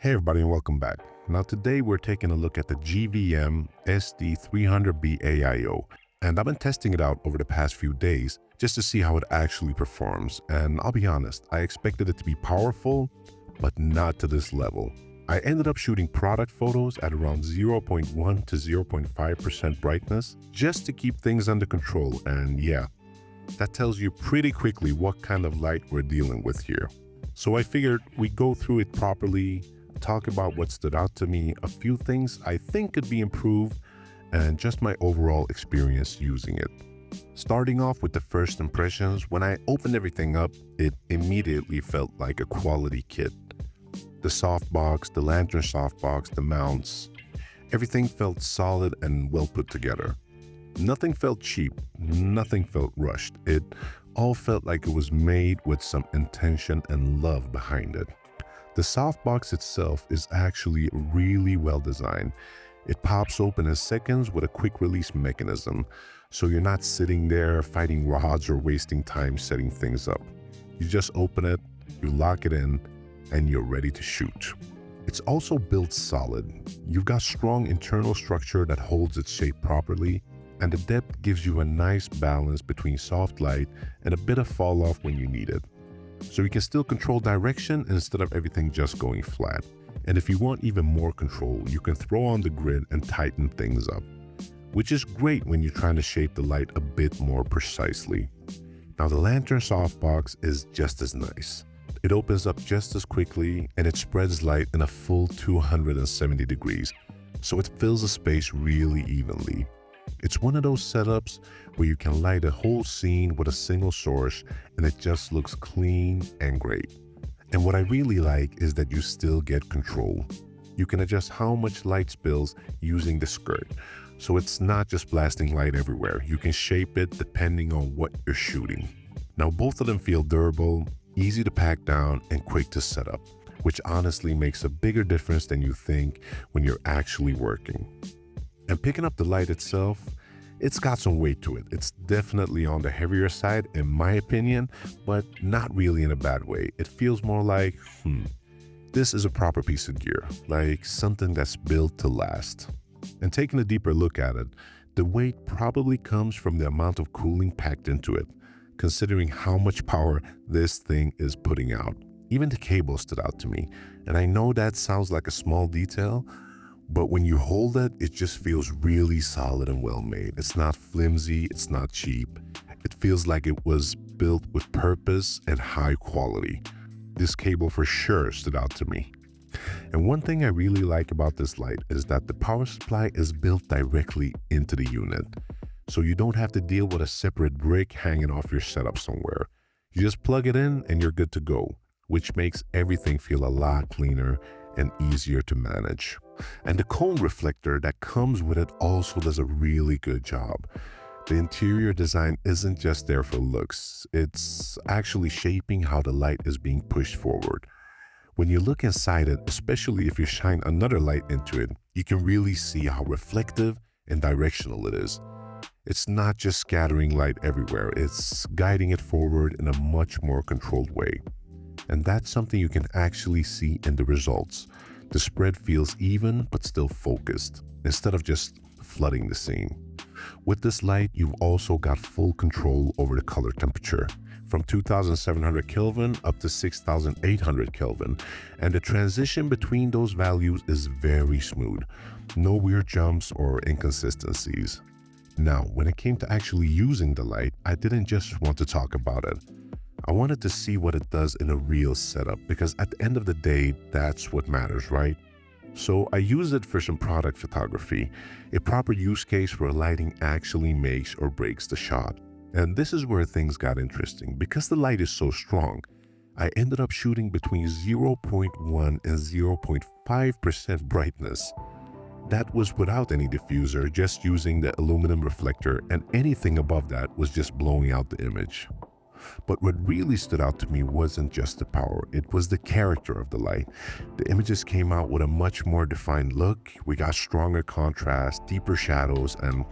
Hey everybody and welcome back. Now today we're taking a look at the GVM SD300B AIO, and I've been testing it out over the past few days just to see how it actually performs, and I'll be honest, I expected it to be powerful, but not to this level. I ended up shooting product photos at around 0.1 to 0.5% brightness just to keep things under control, and yeah, that tells you pretty quickly what kind of light we're dealing with here. So I figured we'd go through it properly, talk about what stood out to me, a few things I think could be improved, and just my overall experience using it. Starting off with the first impressions, when I opened everything up, it immediately felt like a quality kit. The softbox, the lantern softbox, the mounts, everything felt solid and well put together. Nothing felt cheap, nothing felt rushed. It all felt like it was made with some intention and love behind it. The softbox itself is actually really well designed. It pops open in seconds with a quick release mechanism, so you're not sitting there fighting rods or wasting time setting things up. You just open it, you lock it in, and you're ready to shoot. It's also built solid. You've got strong internal structure that holds its shape properly, and the depth gives you a nice balance between soft light and a bit of fall off when you need it. So you can still control direction instead of everything just going flat. And if you want even more control, you can throw on the grid and tighten things up, which is great when you're trying to shape the light a bit more precisely. Now the lantern softbox is just as nice. It opens up just as quickly and it spreads light in a full 270 degrees, so it fills the space really evenly. It's one of those setups where you can light a whole scene with a single source and it just looks clean and great. And what I really like is that you still get control. You can adjust how much light spills using the skirt, so it's not just blasting light everywhere. You can shape it depending on what you're shooting. Now both of them feel durable, easy to pack down, and quick to set up, which honestly makes a bigger difference than you think when you're actually working. And picking up the light itself, it's got some weight to it. It's definitely on the heavier side in my opinion, but not really in a bad way. It feels more like, this is a proper piece of gear, like something that's built to last. And taking a deeper look at it, the weight probably comes from the amount of cooling packed into it, considering how much power this thing is putting out. Even the cable stood out to me, and I know that sounds like a small detail, but when you hold it, it just feels really solid and well made. It's not flimsy, it's not cheap. It feels like it was built with purpose and high quality. This cable for sure stood out to me. And one thing I really like about this light is that the power supply is built directly into the unit. So you don't have to deal with a separate brick hanging off your setup somewhere. You just plug it in and you're good to go, which makes everything feel a lot cleaner and easier to manage. And the cone reflector that comes with it also does a really good job. The interior design isn't just there for looks, it's actually shaping how the light is being pushed forward. When you look inside it, especially if you shine another light into it, you can really see how reflective and directional it is. It's not just scattering light everywhere, it's guiding it forward in a much more controlled way. And that's something you can actually see in the results. The spread feels even but still focused, instead of just flooding the scene. With this light, you've also got full control over the color temperature, from 2700 Kelvin up to 6800 Kelvin, and the transition between those values is very smooth. No weird jumps or inconsistencies. Now, when it came to actually using the light, I didn't just want to talk about it. I wanted to see what it does in a real setup, because at the end of the day, that's what matters, right? So I used it for some product photography, a proper use case where lighting actually makes or breaks the shot. And this is where things got interesting. Because the light is so strong, I ended up shooting between 0.1 and 0.5% brightness. That was without any diffuser, just using the aluminum reflector, and anything above that was just blowing out the image. But what really stood out to me wasn't just the power, it was the character of the light. The images came out with a much more defined look. We got stronger contrast, deeper shadows, and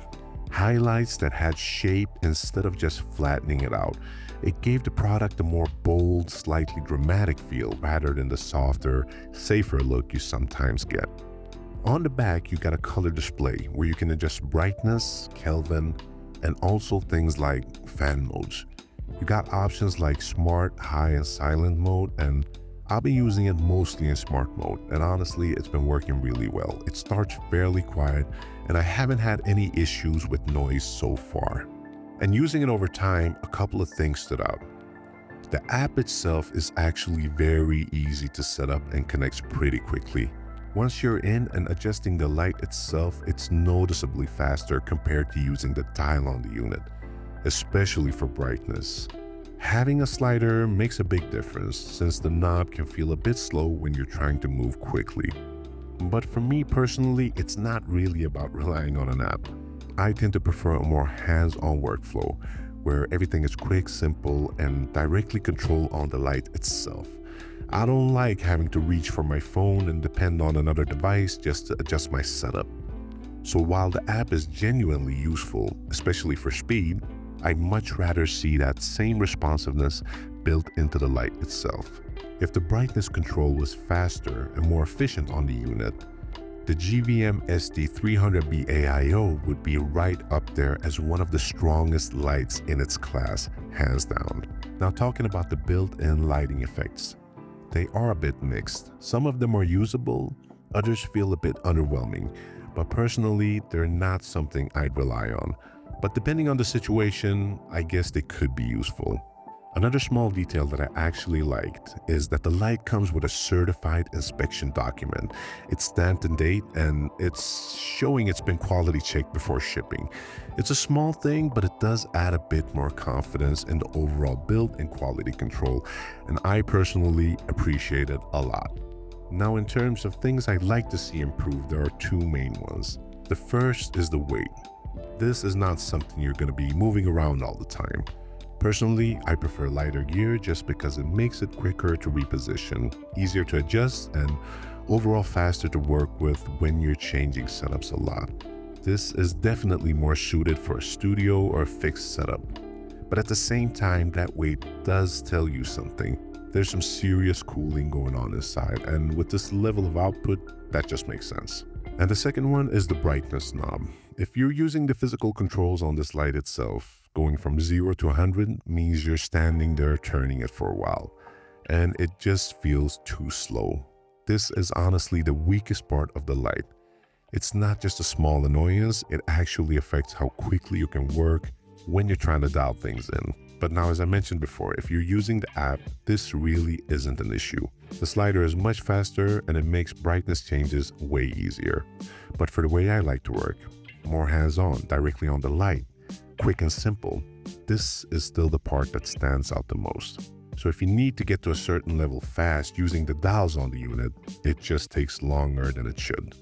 Highlights that had shape instead of just flattening it out. It gave the product a more bold, slightly dramatic feel rather than the softer, safer look you sometimes get. On the back, you got a color display where you can adjust brightness, Kelvin, and also things like fan modes. You got options like smart, high, and silent mode, and I've been using it mostly in smart mode, and honestly, it's been working really well. It starts fairly quiet, and I haven't had any issues with noise so far. And using it over time, a couple of things stood out. The app itself is actually very easy to set up and connects pretty quickly. Once you're in and adjusting the light itself, it's noticeably faster compared to using the dial on the unit, especially for brightness. Having a slider makes a big difference since the knob can feel a bit slow when you're trying to move quickly. But for me personally, it's not really about relying on an app. I tend to prefer a more hands-on workflow where everything is quick, simple, and directly controlled on the light itself. I don't like having to reach for my phone and depend on another device just to adjust my setup. So while the app is genuinely useful, especially for speed, I'd much rather see that same responsiveness built into the light itself. If the brightness control was faster and more efficient on the unit, the GVM SD300B AIO would be right up there as one of the strongest lights in its class, hands down. Now talking about the built-in lighting effects. They are a bit mixed. Some of them are usable, others feel a bit underwhelming, but personally, they're not something I'd rely on. But depending on the situation, I guess they could be useful. Another small detail that I actually liked is that the light comes with a certified inspection document. It's stamped and date, and it's showing it's been quality checked before shipping. It's a small thing, but it does add a bit more confidence in the overall build and quality control, and I personally appreciate it a lot. Now, in terms of things I'd like to see improved, there are two main ones. The first is the weight. This is not something you're going to be moving around all the time. Personally, I prefer lighter gear just because it makes it quicker to reposition, easier to adjust, and overall faster to work with when you're changing setups a lot. This is definitely more suited for a studio or a fixed setup. But at the same time, that weight does tell you something. There's some serious cooling going on inside, and with this level of output, that just makes sense. And the second one is the brightness knob. If you're using the physical controls on this light itself, going from 0 to 100 means you're standing there turning it for a while, and it just feels too slow. This is honestly the weakest part of the light. It's not just a small annoyance, it actually affects how quickly you can work when you're trying to dial things in. But now, as I mentioned before, if you're using the app, this really isn't an issue. The slider is much faster and it makes brightness changes way easier. But for the way I like to work, more hands-on, directly on the light, quick and simple, this is still the part that stands out the most. So if you need to get to a certain level fast using the dials on the unit, it just takes longer than it should.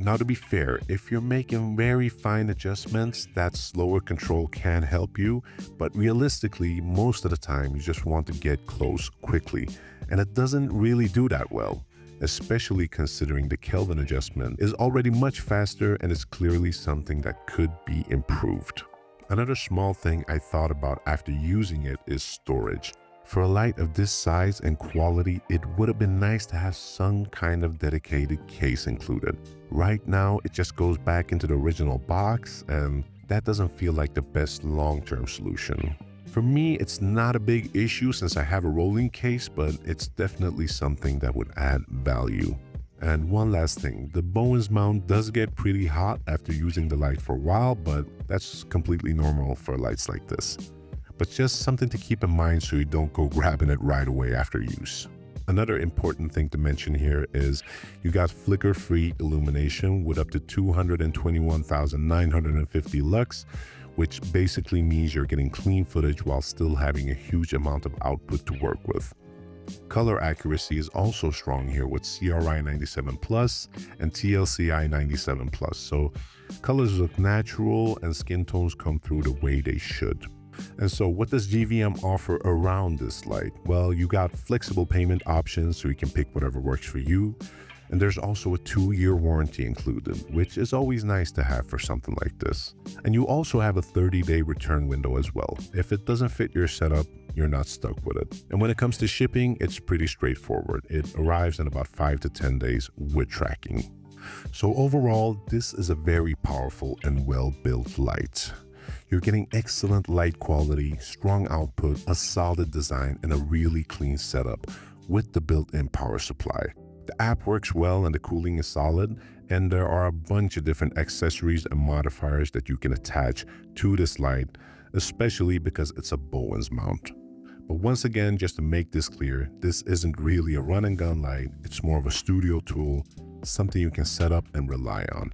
Now, to be fair, if you're making very fine adjustments, that slower control can help you, but realistically, most of the time you just want to get close quickly, and it doesn't really do that well, especially considering the Kelvin adjustment is already much faster and is clearly something that could be improved. Another small thing I thought about after using it is storage. For a light of this size and quality, it would have been nice to have some kind of dedicated case included. Right now, it just goes back into the original box, and that doesn't feel like the best long-term solution. For me, it's not a big issue since I have a rolling case, but it's definitely something that would add value. And one last thing, the Bowens mount does get pretty hot after using the light for a while, but that's completely normal for lights like this. But just something to keep in mind so you don't go grabbing it right away after use. Another important thing to mention here is you got flicker-free illumination with up to 221,950 lux, which basically means you're getting clean footage while still having a huge amount of output to work with. Color accuracy is also strong here with CRI 97+ and TLCI 97+, so colors look natural and skin tones come through the way they should. And so what does GVM offer around this light? Well, you got flexible payment options so you can pick whatever works for you. And there's also a 2-year warranty included, which is always nice to have for something like this. And you also have a 30-day return window as well. If it doesn't fit your setup, you're not stuck with it. And when it comes to shipping, it's pretty straightforward. It arrives in about 5 to 10 days with tracking. So overall, this is a very powerful and well-built light. You're getting excellent light quality, strong output, a solid design, and a really clean setup with the built-in power supply. The app works well and the cooling is solid, and there are a bunch of different accessories and modifiers that you can attach to this light, especially because it's a Bowens mount. But once again, just to make this clear, this isn't really a run and gun light, it's more of a studio tool, something you can set up and rely on.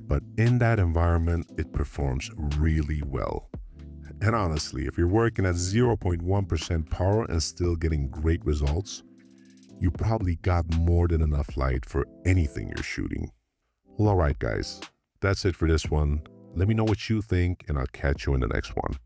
But in that environment, it performs really well. And honestly, if you're working at 0.1% power and still getting great results, you probably got more than enough light for anything you're shooting. Well, alright guys, that's it for this one. Let me know what you think and I'll catch you in the next one.